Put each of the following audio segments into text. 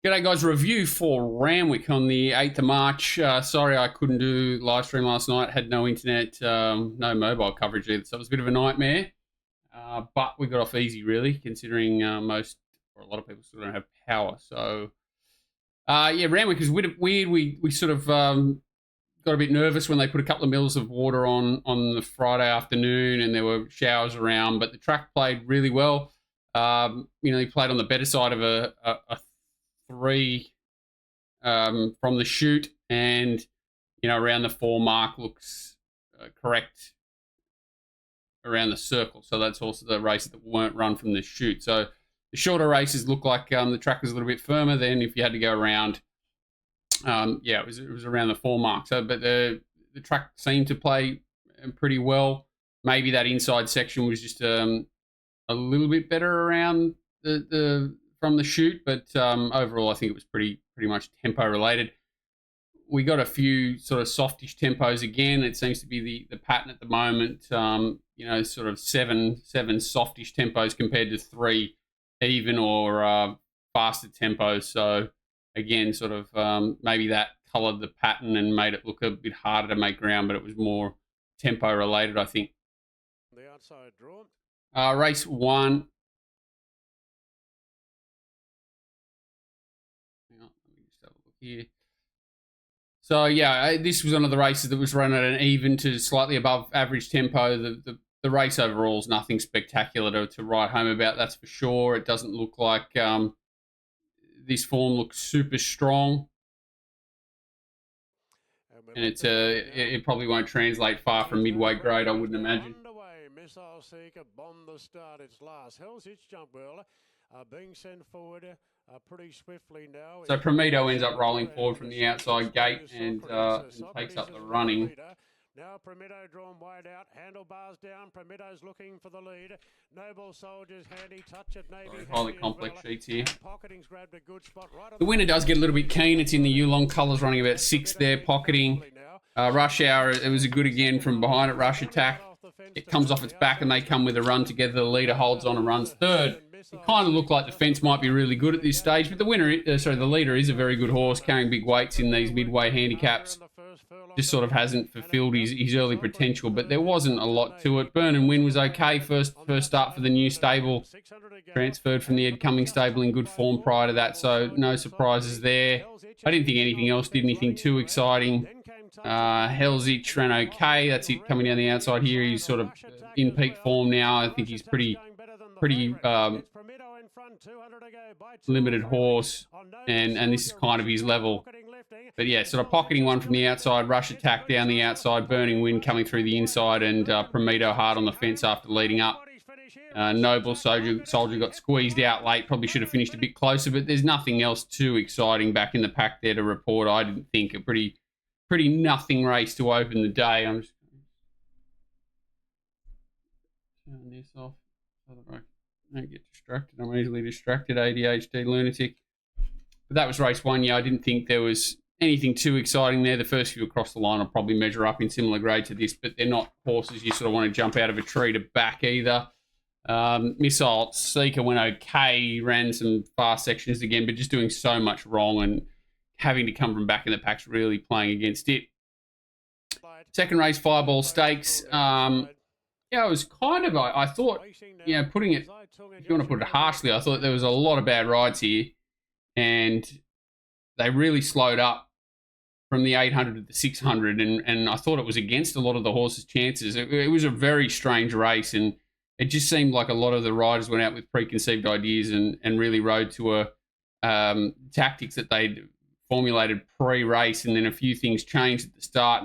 G'day guys, review for Randwick on the 8th of March. Sorry I couldn't do live stream last night. Had no internet, no mobile coverage either, so it was a bit of a nightmare. But we got off easy really, considering most, or a lot of people still don't have power. So, yeah, Randwick is weird. We sort of got a bit nervous when they put a couple of mils of water on the Friday afternoon and there were showers around, but the track played really well. He played on the better side of a 3 from the chute, and around the 4 mark looks correct around the circle. So that's also the races that weren't run from the chute. So the shorter races look like the track was a little bit firmer. Then if you had to go around, it was around the 4 mark. So but the track seemed to play pretty well. Maybe that inside section was just a little bit better around the from the chute, but overall I think it was pretty much tempo related. We got a few sort of softish tempos again. It seems to be the pattern at the moment. Sort of seven softish tempos compared to 3 even or faster tempos. So again, sort of maybe that coloured the pattern and made it look a bit harder to make ground, but it was more tempo related, I think. The outside draw. Race 1. Here. So yeah, this was one of the races that was run at an even to slightly above average tempo. The race overall is nothing spectacular to write home about, that's for sure. It doesn't look like this form looks super strong, and it probably won't translate far from midway grade, I wouldn't imagine. Missile Seeker bombed the start. Its last. Hell's jump well. Being sent forward pretty swiftly now. So Prometo ends up rolling forward from the outside gate and takes up the running. Now Prometo drawn wide out, handlebars down. Prometo's looking for the lead. Noble Soldiers handy touch at Navy. Highly complex sheets here. Pocketing's grabbed a good spot right. The winner does get a little bit keen. It's in the Yulong colours, running about 6th there. Pocketing. Rush Hour, it was a good again from behind at Rush Attack. It comes off its back and they come with a run together. The leader holds on and runs 3rd. It kind of looked like the fence might be really good at this stage, but the leader is a very good horse, carrying big weights in these midway handicaps. Just sort of hasn't fulfilled his early potential, but there wasn't a lot to it. Burn and Win was okay. First start for the new stable. Transferred from the Ed Cummings stable in good form prior to that, so no surprises there. I didn't think anything else did anything too exciting. Hell's ran okay. That's it coming down the outside here. He's sort of in peak form now. I think he's pretty limited horse, and this is kind of his level. But yeah, sort of pocketing one from the outside, Rush Attack down the outside, Burning Wind coming through the inside, and Prometo hard on the fence after leading up. Noble Soldier got squeezed out late, probably should have finished a bit closer, but there's nothing else too exciting back in the pack there to report. I didn't think. A pretty nothing race to open the day. I'm just going to turn this off so that I don't get distracted. I'm easily distracted, ADHD lunatic. But that was race 1. Yeah, I didn't think there was anything too exciting there. The first few across the line will probably measure up in similar grade to this, but they're not horses you sort of want to jump out of a tree to back either. Missile Seeker went okay, ran some fast sections again, but just doing so much wrong and having to come from back in the pack's really playing against it. Second race, Fireball Stakes. It was kind of, I thought, putting it, if you want to put it harshly, I thought there was a lot of bad rides here, and they really slowed up from the 800 to the 600, and I thought it was against a lot of the horses' chances. It was a very strange race, and it just seemed like a lot of the riders went out with preconceived ideas and really rode to tactics that they'd formulated pre-race, and then a few things changed at the start,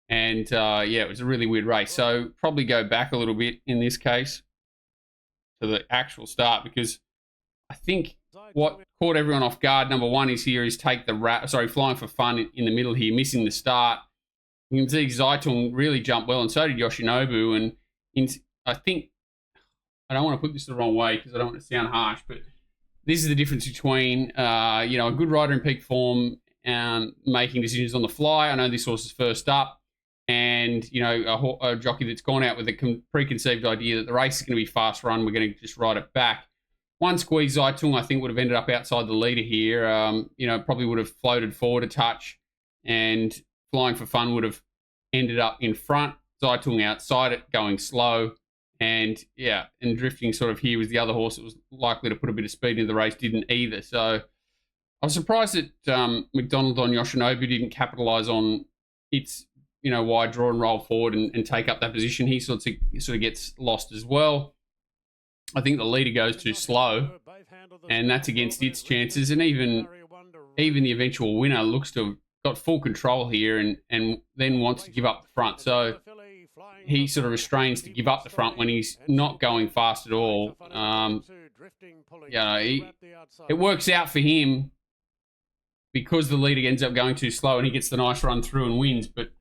and it was a really weird race. So probably go back a little bit in this case to the actual start, because I think what caught everyone off guard, number one, is take the Flying for Fun in the middle here, missing the start. You can see Zaitung really jumped well, and so did Yoshinobu. And I think, I don't want to put this the wrong way because I don't want to sound harsh, but this is the difference between a good rider in peak form and making decisions on the fly. I know this horse is first up, and a jockey that's gone out with a preconceived idea that the race is going to be fast run, we're going to just ride it back. One squeeze, Zaitung, I think, would have ended up outside the leader here. Probably would have floated forward a touch, and Flying for Fun would have ended up in front. Zaitung outside it, going slow. And drifting sort of here was the other horse that was likely to put a bit of speed into the race, didn't either. So I was surprised that McDonald on Yoshinobu didn't capitalise on its, wide draw and roll forward and take up that position. He sort of gets lost as well. I think the leader goes too slow, and that's against its chances. And even the eventual winner looks to have got full control here and then wants to give up the front. So he sort of restrains to give up the front when he's not going fast at all. It works out for him because the leader ends up going too slow and he gets the nice run through and wins. But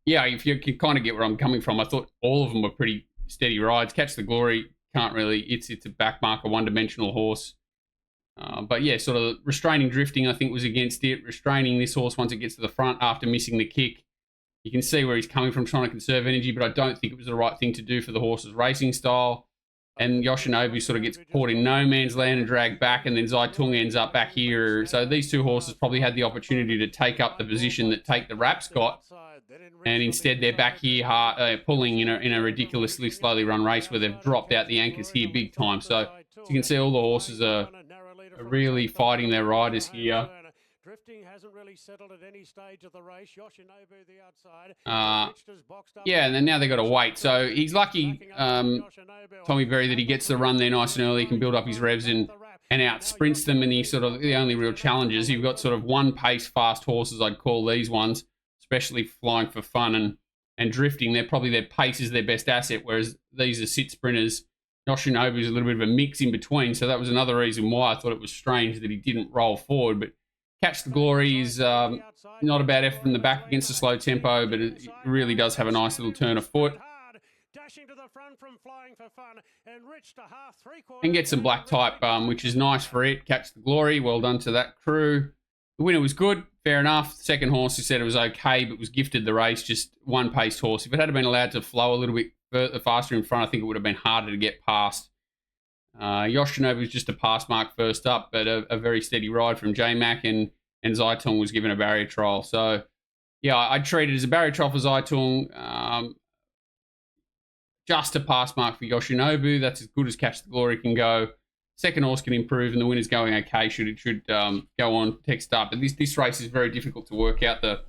yeah, if you can kind of get where I'm coming from, I thought all of them were pretty steady rides. Catch the Glory, can't really. It's a backmarker, one-dimensional horse. But yeah, sort of restraining drifting, I think, was against it. Restraining this horse once it gets to the front after missing the kick. You can see where he's coming from, trying to conserve energy, but I don't think it was the right thing to do for the horse's racing style. And Yoshinobu sort of gets caught in no man's land and dragged back, and then Zaitung ends up back here. So these two horses probably had the opportunity to take up the position that Take the Rap's got, and instead they're back here pulling in a ridiculously slowly run race where they've dropped out the anchors here big time. So as you can see, all the horses are really fighting their riders here. Drifting hasn't really settled at any stage of the race. Yoshinobu the outside. And then now they've got to wait. So he's lucky, Tommy Berry, that he gets the run there nice and early. He can build up his revs and out sprints them. And he's sort of the only real challenges. You've got sort of one pace fast horses, I'd call these ones, especially Flying for Fun and drifting. Their pace is their best asset, whereas these are sit sprinters. Yoshinobu is a little bit of a mix in between. So that was another reason why I thought it was strange that he didn't roll forward. But Catch the Glory is not a bad effort from the back against a slow tempo, but it really does have a nice little turn of foot. And get some black type, which is nice for it. Catch the Glory, well done to that crew. The winner was good, fair enough. The second horse, who said it was okay, but was gifted the race, just one-paced horse. If it had been allowed to flow a little bit further, faster in front, I think it would have been harder to get past. Yoshinobu was just a pass mark first up, but a very steady ride from J-Mac, and Zaitung was given a barrier trial. So, yeah, I'd treat it as a barrier trial for Zaitung. Just a pass mark for Yoshinobu. That's as good as Catch the Glory can go. Second horse can improve, and the winner's going okay. Should go on text up. But this race is very difficult to work out the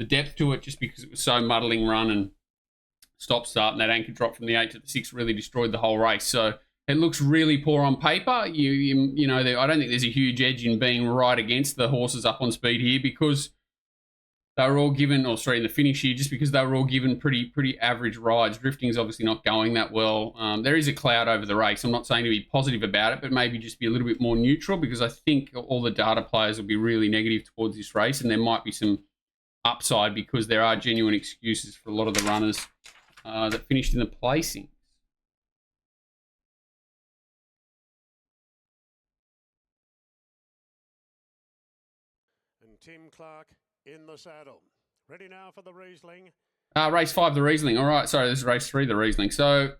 depth to it, just because it was so muddling run and stop-start, and that anchor drop from the 8 to the 6 really destroyed the whole race. So it looks really poor on paper. I don't think there's a huge edge in being right against the horses up on speed here, because they were all given, in the finish here, just because they were all given pretty average rides. Drifting's obviously not going that well. There is a cloud over the race. I'm not saying to be positive about it, but maybe just be a little bit more neutral, because I think all the data players will be really negative towards this race, and there might be some upside because there are genuine excuses for a lot of the runners that finished in the placing. Tim Clark in the saddle. Ready now for the Riesling. Race 5, the Riesling. All right, sorry, this is race 3, the Riesling. So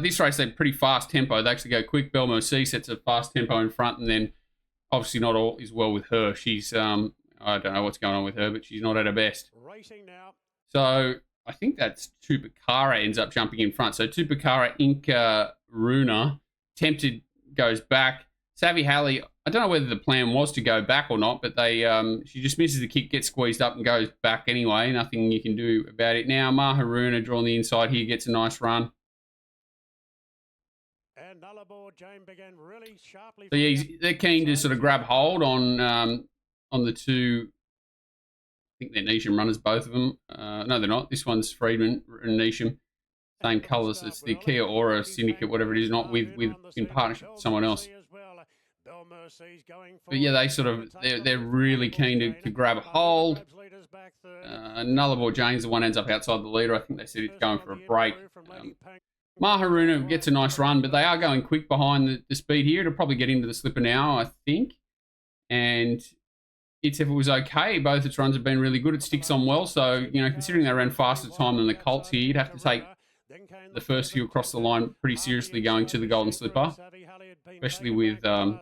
this race, they pretty fast tempo. They actually go quick. Belmo C sets a fast tempo in front, and then obviously not all is well with her. She's, I don't know what's going on with her, but she's not at her best. Racing now. So I think that's Tupakara ends up jumping in front. So Tupakara, Inca, Runa, tempted, goes back. Savvy Halley, I don't know whether the plan was to go back or not, but she just misses the kick, gets squeezed up and goes back anyway. Nothing you can do about it now. Maharuna drawn the inside here, gets a nice run. And Nullarbor, Jane began really sharply. So yeah, they're keen to sort of grab hold on the two. I think they're Nisham runners, both of them. No, they're not. This one's Friedman and Nisham. Same colours. It's the Kia Aura Syndicate, whatever it is, not with in partnership with someone else. But yeah, they're really keen to grab a hold. Nullarbor Jane's the one ends up outside the leader. I think they said it's going for a break. Maharuna gets a nice run, but they are going quick behind the speed here. It'll probably get into the slipper now, I think. And if it was okay, both its runs have been really good. It sticks on well. So, considering they ran faster time than the Colts here, you'd have to take the first few across the line pretty seriously going to the Golden Slipper, especially with the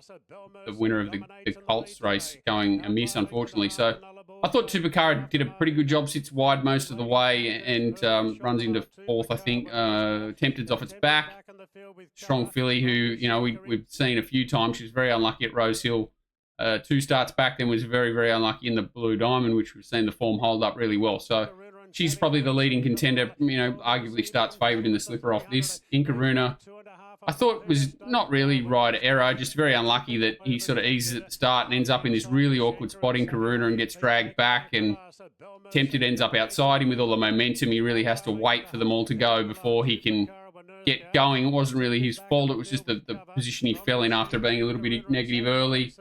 winner of the Colts race going amiss, unfortunately. So I thought Tupakara did a pretty good job, sits wide most of the way and runs into fourth, I think. Tempted's off its back. Strong filly who, you know, we've seen a few times. She was very unlucky at Rose Hill 2 starts back, then was very, very unlucky in the Blue Diamond, which we've seen the form hold up really well. So she's probably the leading contender, you know, arguably starts favoured in the slipper off this. Inkaruna, I thought was not really right error, just very unlucky that he sort of eases at the start and ends up in this really awkward spot in Karuna and gets dragged back, and Tempted ends up outside him with all the momentum. He really has to wait for them all to go before he can get going. It wasn't really his fault. It was just the position he fell in after being a little bit negative early.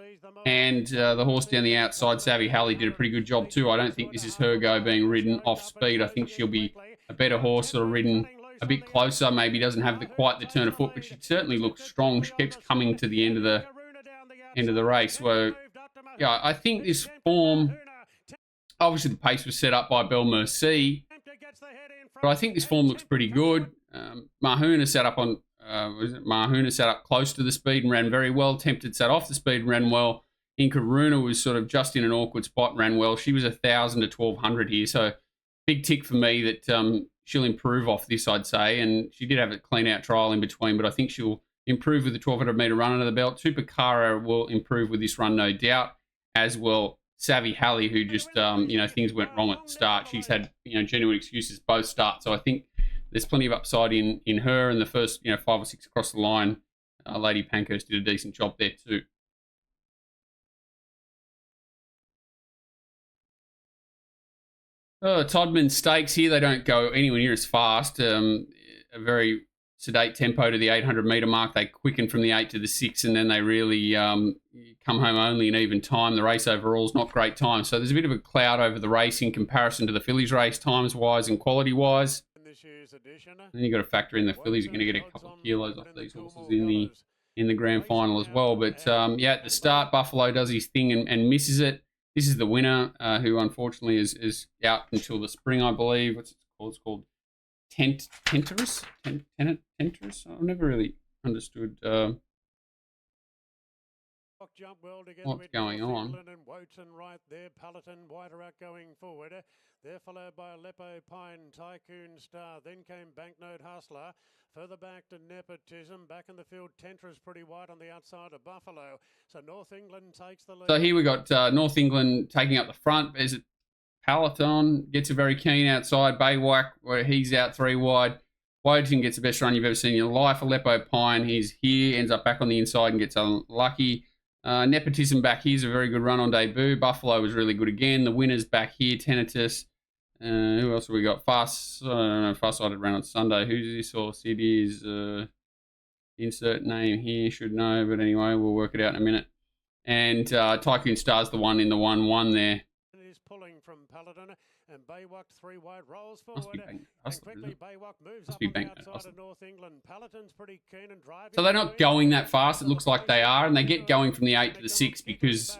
And the horse down the outside, Savvy Halley, did a pretty good job too. I don't think this is her go being ridden off speed. I think she'll be a better horse, sort of ridden a bit closer. Maybe doesn't have quite the turn of foot, but she certainly looks strong. She keeps coming to the end of the race. So, yeah, I think this form, obviously the pace was set up by Belle Merci, but I think this form looks pretty good. Mahuna sat up on Mahuna sat up close to the speed and ran very well. Tempted sat off the speed and ran well. Inkaruna was sort of just in an awkward spot and ran well. She was 1,000 to 1,200 here, so big tick for me that she'll improve off this, I'd say. And she did have a clean-out trial in between, but I think she'll improve with the 1,200-metre run under the belt. Tupakara will improve with this run, no doubt, as well. Savvy Halley, who just, you know, things went wrong at the start. She's had, you know, genuine excuses both starts, so I think there's plenty of upside in her. And the first, you know, 5 or 6 across the line, Lady Pankhurst did a decent job there too. Todman Stakes here, they don't go anywhere near as fast. A very sedate tempo to the 800-metre mark. They quicken from the 8 to the 6, and then they really come home only in even time. The race overall is not great time. So there's a bit of a cloud over the race in comparison to the fillies race, times-wise and quality-wise. And then you've got to factor in the fillies are going to get a couple of kilos off these horses in the grand final as well. But, yeah, at the start, Buffalo does his thing and misses it. This is the winner, who unfortunately is out until the spring, I believe. What's it called? It's called Tenterus? Tenterus? I've never really understood what's going on. Right there, Palatine wider out going forward. They're followed by Aleppo Pine, Tycoon Star. Then came Banknote Hustler. Further back to Nepotism. Back in the field, Tentra's pretty wide on the outside of Buffalo. So North England takes the lead. So here we got North England taking up the front. Is it Peloton? Gets a very keen outside. Baywack, where he's out 3 wide. Woden gets the best run you've ever seen in your life. Aleppo Pine, he's here. Ends up back on the inside and gets unlucky. Nepotism back here's a very good run on debut. Buffalo was really good again. The winners back here, Tinnitus. Who else have we got? Far-sighted ran on Sunday. Who's this horse? It is insert name here. Should know, but anyway, we'll work it out in a minute. And Tycoon Star's the one in the 1-1 there. It is pulling from Paladin, and Baywalk 3 wide rolls forward. Must be quickly Baywalk moves Must up be on the Banknote outside Hustler. of North England. Paladin's pretty keen and driving. So they're not going that fast. It looks like they are, and they get going from the 8 to the 6 because,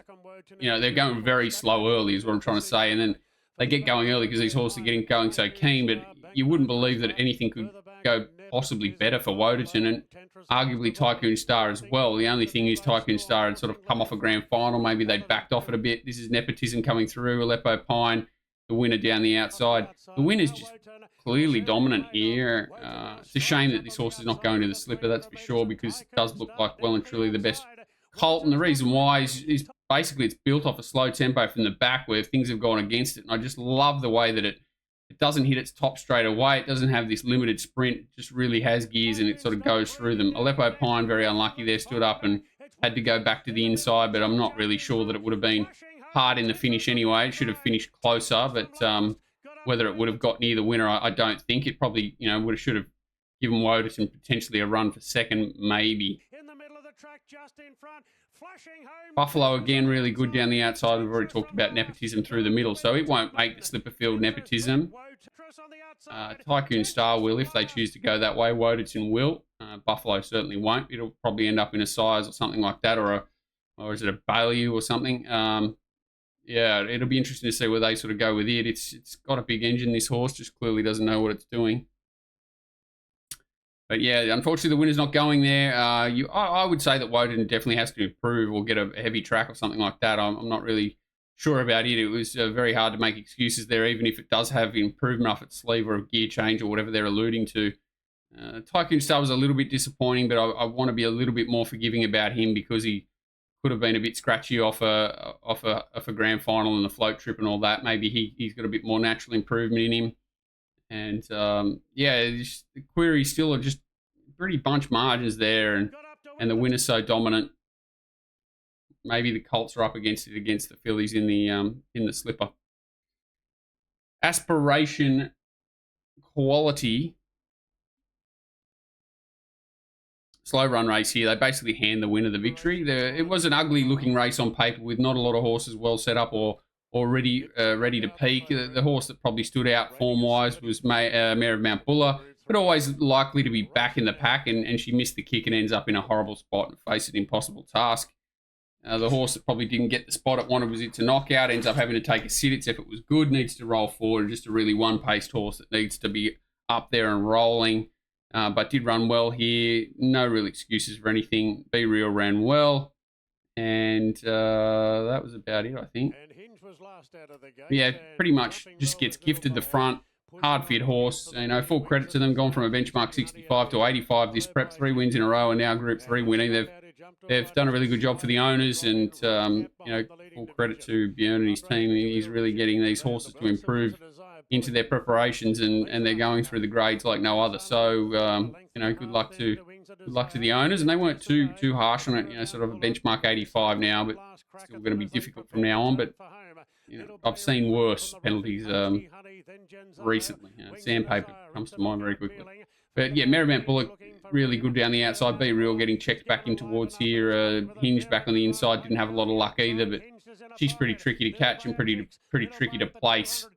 you know, they're going very slow early is what I'm trying to say. And then they get going early because these horses are getting going so keen, but you wouldn't believe that anything could go possibly better for Woderton, and arguably Tycoon Star as well. The only thing is Tycoon Star had sort of come off a grand final. Maybe they backed off it a bit. This is Nepotism coming through. Aleppo Pine, the winner down the outside. The winner's just clearly dominant here. It's a shame that this horse is not going to the slipper, that's for sure, because it does look like well and truly the best colt. And the reason why is basically it's built off a slow tempo from the back where things have gone against it. And I just love the way that it doesn't hit its top straight away. It doesn't have this limited sprint. It just really has gears and it sort of goes through them. Aleppo Pine, very unlucky there, stood up and had to go back to the inside, but I'm not really sure that it would have been hard in the finish anyway. It should have finished closer, but whether it would have got near the winner, I don't think. It probably, you know, should have given Woderton potentially a run for second, maybe. In the middle of the track, just in front, flashing home. Buffalo again, really good down the outside. We've already talked about Nepotism through the middle, so it won't make the slipper field Nepotism. Tycoon Star will if they choose to go that way. Woderton will. Buffalo certainly won't. It'll probably end up in a size or something like that, or is it a Bailey or something? Yeah, it'll be interesting to see where they sort of go with it. It's got a big engine, this horse, just clearly doesn't know what it's doing. But yeah, unfortunately, the winner's not going there. I would say that Woden definitely has to improve or get a heavy track or something like that. I'm not really sure about it. It was very hard to make excuses there, even if it does have improvement off its sleeve or a gear change or whatever they're alluding to. Tycoon Star was a little bit disappointing, but I want to be a little bit more forgiving about him because he could have been a bit scratchy off a grand final and the float trip and all that. Maybe he's got a bit more natural improvement in him. And the query still are just pretty bunch margins there, and the winner's so dominant. Maybe the Colts are up against the Phillies in the slipper. Aspiration quality. Slow run race here. They basically hand the winner the victory. It was an ugly looking race on paper with not a lot of horses well set up or ready to peak. The horse that probably stood out form wise was Mare of Mount Buller, but always likely to be back in the pack, and she missed the kick and ends up in a horrible spot and faced an impossible task. The horse that probably didn't get the spot it wanted was It's a Knockout, ends up having to take a sit. Its effort was good, needs to roll forward, just a really one-paced horse that needs to be up there and rolling. But did run well here. No real excuses for anything. Be Real ran well. And that was about it, I think. Yeah, pretty much just gets gifted the front. Hard fit horse. Full credit to them. Gone from a benchmark 65 to 85 this prep. 3 wins in a row and now Group 3 winning. They've done a really good job for the owners, and full credit to Björn and his team. He's really getting these horses to improve into their preparations, and they're going through the grades like no other. So good luck to the owners, and they weren't too harsh on it. Sort of a benchmark 85 now, but still going to be difficult from now on. But I've seen worse penalties recently. Sandpaper comes to mind very quickly. But yeah, Merriment Bullock really good down the outside. Be Real getting checked back in towards here. Hinge back on the inside didn't have a lot of luck either, but she's pretty tricky to catch and pretty tricky to place.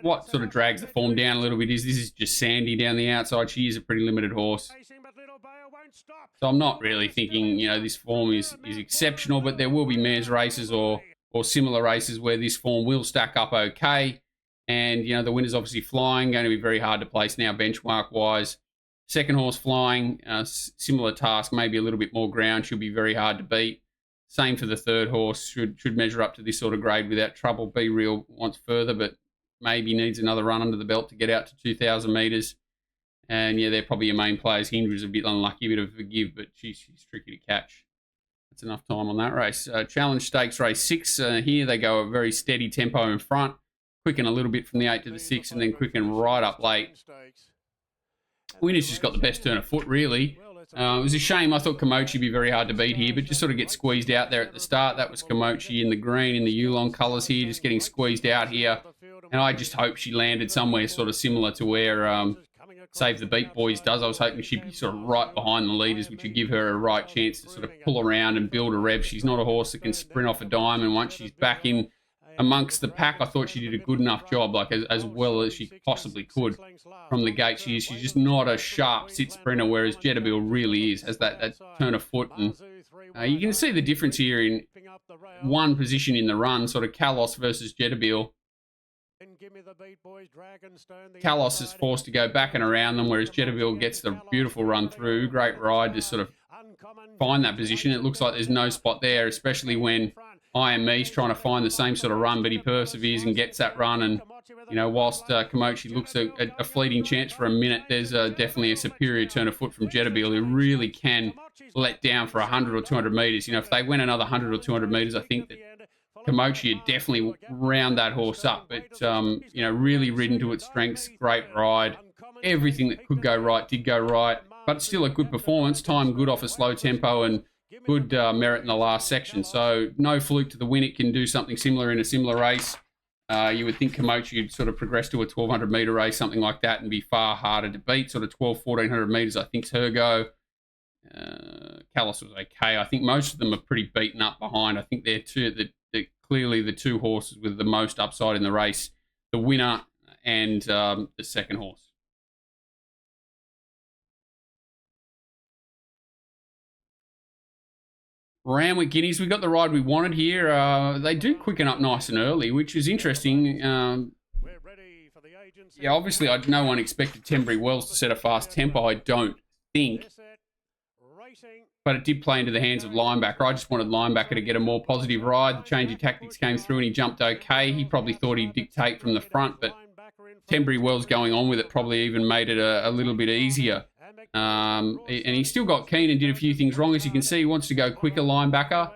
What sort of drags the form down a little bit is this is just Sandy down the outside. She is a pretty limited horse. So I'm not really thinking, this form is exceptional, but there will be mares races or similar races where this form will stack up okay. And, the winner's obviously flying, going to be very hard to place now benchmark-wise. Second horse flying, similar task, maybe a little bit more ground. She'll be very hard to beat. Same for the third horse, should measure up to this sort of grade without trouble. Be Real wants further, but maybe needs another run under the belt to get out to 2,000 metres. And, they're probably your main players. Hinge was a bit unlucky, a bit of a forgive, but she's tricky to catch. That's enough time on that race. Challenge Stakes Race 6. Here they go a very steady tempo in front. Quicken a little bit from the 8 to the 6 and then quicken right up late. Winner's just got the best turn of foot, really. It was a shame. I thought Komochi would be very hard to beat here, but just sort of get squeezed out there at the start. That was Komochi in the green, in the Yulong colours here, just getting squeezed out here. And I just hope she landed somewhere sort of similar to where Save the Beat Boys does. I was hoping she'd be sort of right behind the leaders, which would give her a right chance to sort of pull around and build a rev. She's not a horse that can sprint off a dime, and once she's back in amongst the pack, I thought she did a good enough job, like as well as she possibly could from the gate. She's just not a sharp sit sprinter, whereas Jetabil really is, has that turn of foot. And you can see the difference here in one position in the run, sort of Kalos versus Jetabil. Kalos is forced to go back and around them, whereas Jetabil gets the beautiful run through. Great ride to sort of find that position. It looks like there's no spot there, especially when IME's trying to find the same sort of run, but he perseveres and gets that run. And, whilst Komochi looks a fleeting chance for a minute, there's definitely a superior turn of foot from Jetabil, who really can let down for 100 or 200 metres. If they went another 100 or 200 metres, I think that Komochi would definitely round that horse up. But, really ridden to its strengths, great ride. Everything that could go right did go right, but still a good performance. Time good off a slow tempo and good merit in the last section. So no fluke to the win. It can do something similar in a similar race. You would think Komochi would sort of progress to a 1,200 metre race, something like that, and be far harder to beat. Sort of 1,100 metres, I think's her go. Kalos was okay. I think most of them are pretty beaten up behind. I think they're clearly the two horses with the most upside in the race, the winner and the second horse. Randwick Guineas, we got the ride we wanted here. They do quicken up nice and early, which is interesting. Yeah, obviously, no one expected Tenbury Wells to set a fast tempo, I don't think. But it did play into the hands of Linebacker. I just wanted Linebacker to get a more positive ride. The change of tactics came through and he jumped okay. He probably thought he'd dictate from the front, but Tenbury Wells going on with it probably even made it a little bit easier. And he still got keen and did a few things wrong. As you can see, he wants to go quicker, Linebacker.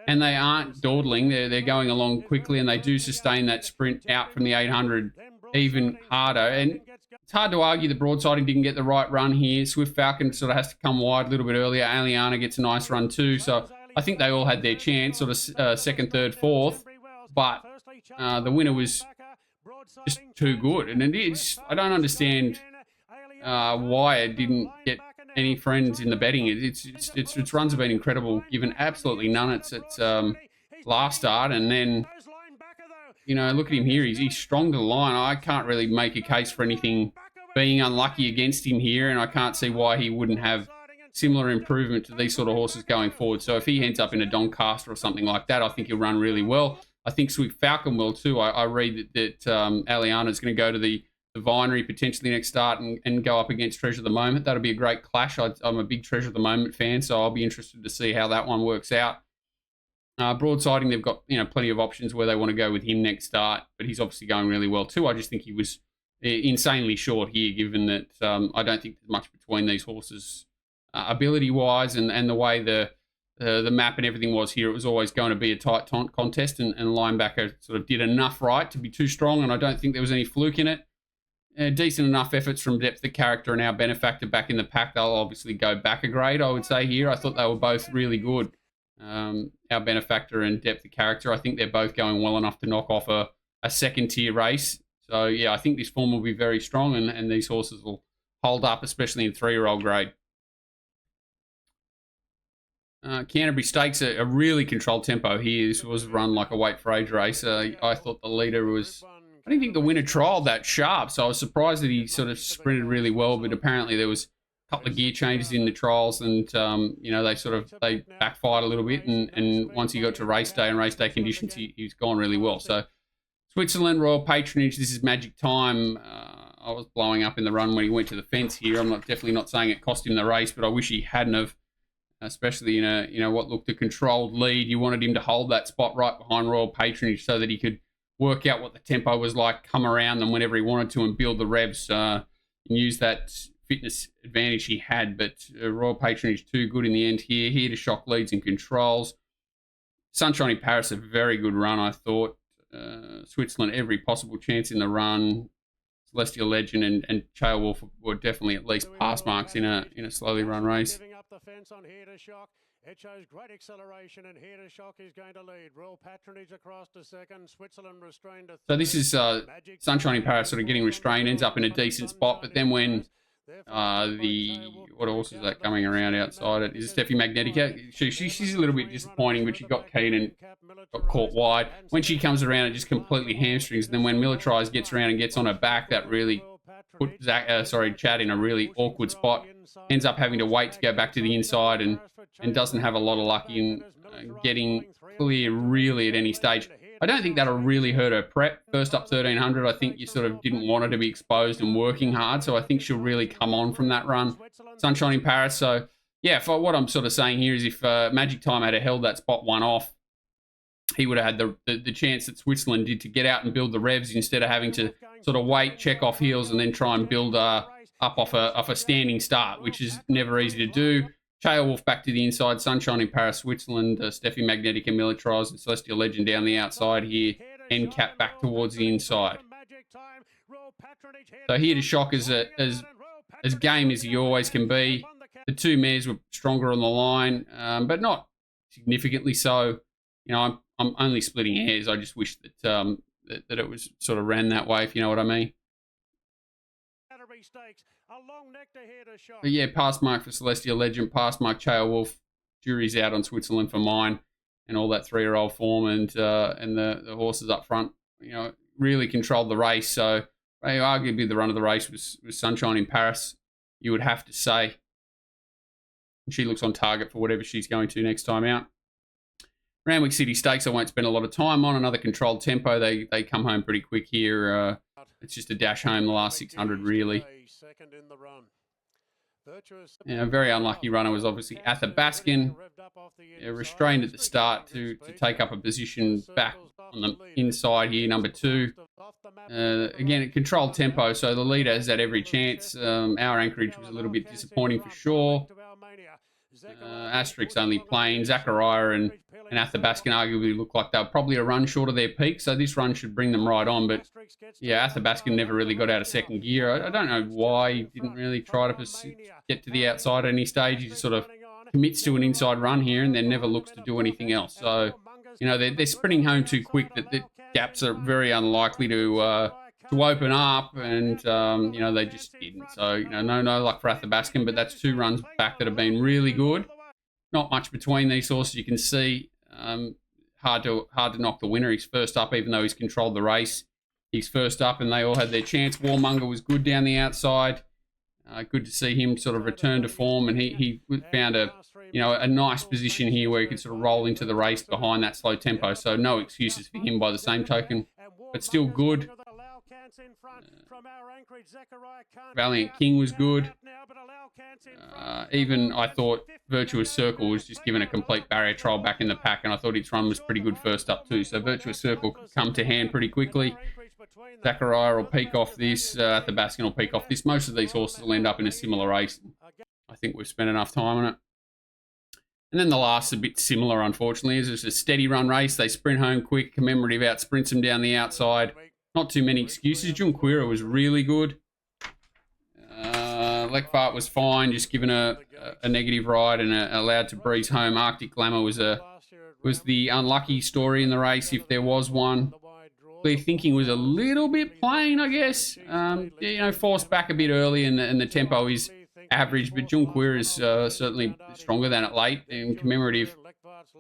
And they aren't dawdling. They're going along quickly, and they do sustain that sprint out from the 800 even harder. And it's hard to argue the broadsiding didn't get the right run here. Swift Falcon sort of has to come wide a little bit earlier. Aliana gets a nice run too. So I think they all had their chance, sort of second, third, fourth. But the winner was just too good. And I don't understand why it didn't get any friends in the betting. Its runs have been incredible, given absolutely none at its last start. And then, look at him here. He's strong to the line. I can't really make a case for anything being unlucky against him here, and I can't see why he wouldn't have similar improvement to these sort of horses going forward. So if he ends up in a Doncaster or something like that, I think he'll run really well. I think Swift Falcon will too. I read that Aliana is going to go to the Vinery potentially next start and go up against Treasure of the Moment. That'll be a great clash. I'm a big Treasure of the Moment fan, so I'll be interested to see how that one works out. Broadsiding, they've got plenty of options where they want to go with him next start, but he's obviously going really well too. I just think he was insanely short here, given that I don't think there's much between these horses ability-wise and the way the map and everything was here. It was always going to be a tight contest, and Linebacker sort of did enough right to be too strong, and I don't think there was any fluke in it. Decent enough efforts from Depth of Character and our Benefactor back in the pack. They'll obviously go back a grade, I would say, here. I thought they were both really good. Our Benefactor and Depth of Character, I think they're both going well enough to knock off a second-tier race. So, yeah, I think this form will be very strong, and these horses will hold up, especially in 3-year-old grade. Canterbury Stakes, a really controlled tempo here. This was run like a weight for age race. I thought the leader was... I didn't think the winner trialled that sharp, so I was surprised that he sort of sprinted really well, but apparently there was a couple of gear changes in the trials, and they backfired a little bit, and once he got to race day and race day conditions, he's gone really well. So Switzerland, Royal Patronage, this is Magic Time. I was blowing up in the run when he went to the fence here. I'm definitely not saying it cost him the race, but I wish he hadn't have, especially in a what looked a controlled lead. You wanted him to hold that spot right behind Royal Patronage so that he could work out what the tempo was like, come around them whenever he wanted to and build the revs and use that fitness advantage he had. But Royal Patronage too good in the end here. Here to shock leads and controls. Sunshine in Paris, a very good run, I thought. Switzerland, every possible chance in the run. Celestial Legend and Chael Wolf were definitely at least pass marks in a slowly run race. It shows great acceleration, and Here to Shock is going to lead. Royal Patronage across to second. Switzerland restrained to third. So this is Sunshine in Paris sort of getting restrained, ends up in a decent spot, but then when what horse is that coming around outside it? Is it Steffi Magnetica? She's a little bit disappointing, but she got keen and got caught wide. When she comes around, it just completely hamstrings. And then when Militarized gets around and gets on her back, that really put Chad in a really awkward spot. Ends up having to wait to go back to the inside and doesn't have a lot of luck in getting clear really at any stage. I don't think that'll really hurt her prep. First up 1,300, I think you sort of didn't want her to be exposed and working hard, so I think she'll really come on from that run. Sunshine in Paris, so yeah, for what I'm sort of saying here is if Magic Time had held that spot one off, he would have had the chance that Switzerland did to get out and build the revs instead of having to sort of wait, check off heels, and then try and build up off a standing start, which is never easy to do. Chael Wolf back to the inside, Sunshine in Paris, Switzerland, Steffi Magnetica, Militarized, and Celestial Legend down the outside here, and Cap back towards the inside. So Here to Shock is as game as he always can be. The two mares were stronger on the line, but not significantly so. I'm only splitting hairs. I just wish that it was sort of ran that way, if you know what I mean. But yeah, pass mark for Celestial Legend, pass mark Chael Wolf. Jury's out on Switzerland for mine, and all that 3-year-old form, and the horses up front, really controlled the race. So arguably the run of the race was Sunshine in Paris, you would have to say. She looks on target for whatever she's going to next time out. Randwick City Stakes, I won't spend a lot of time on. Another controlled tempo. They come home pretty quick here. it's just a dash home the last 600 really. Yeah, a very unlucky runner was obviously Athabaskan. Restrained at the start to take up a position back on the inside here, number 2. Again, it controlled tempo, so the leader has had every chance. Our anchorage was a little bit disappointing for sure. Asterix only playing. Zachariah and Athabaskan arguably look like they're probably a run short of their peak, so this run should bring them right on. But yeah, Athabaskan never really got out of second gear. I don't know why he didn't really try to get to the outside at any stage. He just sort of commits to an inside run here and then never looks to do anything else. So, you know, they're sprinting home too quick that the gaps are very unlikely to open up, and you know, they just didn't. So, you know, no luck for Athabaskan, but that's 2 runs back that have been really good. Not much between these horses, you can see. Hard to knock the winner. He's first up, even though he's controlled the race. He's first up, and they all had their chance. Warmonger was good down the outside. Good to see him sort of return to form, and he found a nice position here where he could sort of roll into the race behind that slow tempo. So no excuses for him by the same token, but still good. Valiant King was good. Even I thought Virtuous Circle was just given a complete barrier trial back in the pack, and I thought its run was pretty good first up too. So Virtuous Circle could come to hand pretty quickly. Zachariah will peak off this. Athabaskan will peak off this. Most of these horses will end up in a similar race. I think we've spent enough time on it. And then the last's a bit similar, unfortunately. It's just a steady run race. They sprint home quick. Commemorative out sprints them down the outside. Not too many excuses. Junquera was really good. Lekfart was fine, just given a negative ride and allowed to breeze home. Arctic Glamour was the unlucky story in the race, if there was one. Clear Thinking was a little bit plain, I guess. Forced back a bit early, and the tempo is average, but Junquera is certainly stronger than it late. And Commemorative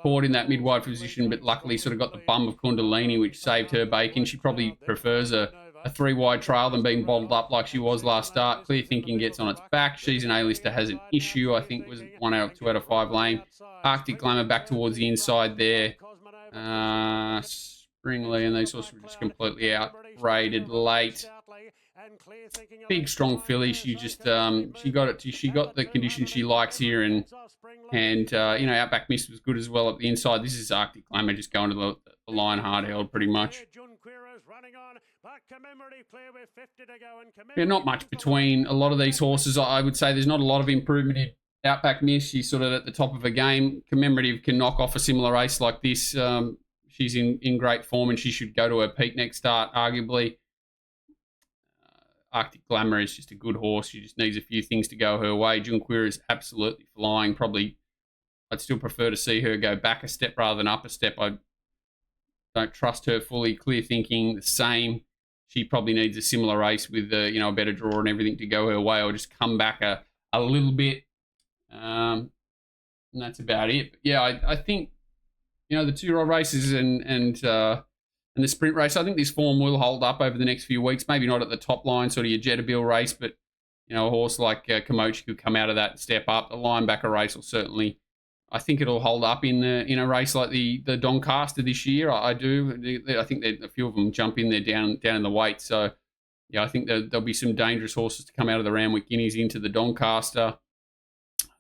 caught in that mid-wide position, but luckily sort of got the bum of Kundalini, which saved her bacon. She probably prefers a 3-wide trail than being bottled up like she was last start. Clear Thinking gets on its back. She's an A-lister, has an issue. I think was 2 out of 5 lane. Arctic Glamour back towards the inside there. Springly and these horses were just completely outrated late. Big strong filly. She just she got the condition she likes here, and Outback Mist was good as well up the inside. This is Arctic Glamour just going to the line hard held pretty much. Yeah, not much between a lot of these horses. I would say there's not a lot of improvement in Outback Mist. She's sort of at the top of her game. Commemorative can knock off a similar race like this. She's in great form, and she should go to her peak next start, arguably. Arctic Glamour is just a good horse. She just needs a few things to go her way. Junquera is absolutely flying. Probably, I'd still prefer to see her go back a step rather than up a step. I don't trust her fully. Clear Thinking, the same. She probably needs a similar race with a better draw and everything to go her way, or just come back a little bit. And that's about it. But yeah, I think the 2-year-old races and the sprint race, I think this form will hold up over the next few weeks. Maybe not at the top line, sort of your Jetabil race, but a horse like Komochi could come out of that and step up. The linebacker race will certainly, I think it'll hold up in a race like the Doncaster this year. I do. I think a few of them jump in there down in the weight. So yeah, I think there'll be some dangerous horses to come out of the Randwick Guineas into the Doncaster.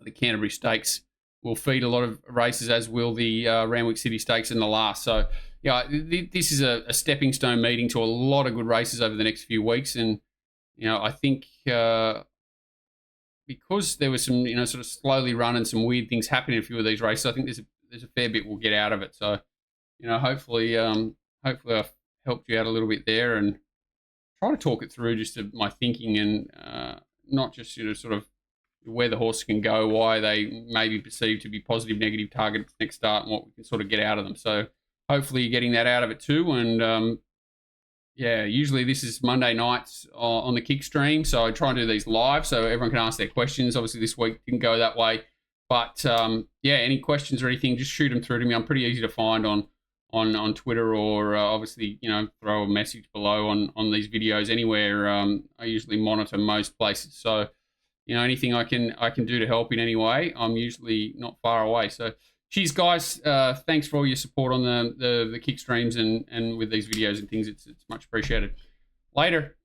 The Canterbury Stakes will feed a lot of races, as will the Randwick City Stakes in the last. So yeah, this is a stepping stone meeting to a lot of good races over the next few weeks. And, I think because there was some, sort of slowly run and some weird things happening in a few of these races, I think there's a fair bit we'll get out of it. So, hopefully I've helped you out a little bit there and try to talk it through just my thinking and not just, sort of where the horse can go, why they may be perceived to be positive, negative targets next start, and what we can sort of get out of them. So hopefully you're getting that out of it too. And usually this is Monday nights on the Kick stream. So I try and do these live so everyone can ask their questions. Obviously this week didn't go that way. But any questions or anything, just shoot them through to me. I'm pretty easy to find on Twitter, or obviously, throw a message below on these videos anywhere. I usually monitor most places. So, anything I can do to help in any way, I'm usually not far away. So cheers, guys. Thanks for all your support on the Kick streams and with these videos and things. It's much appreciated. Later.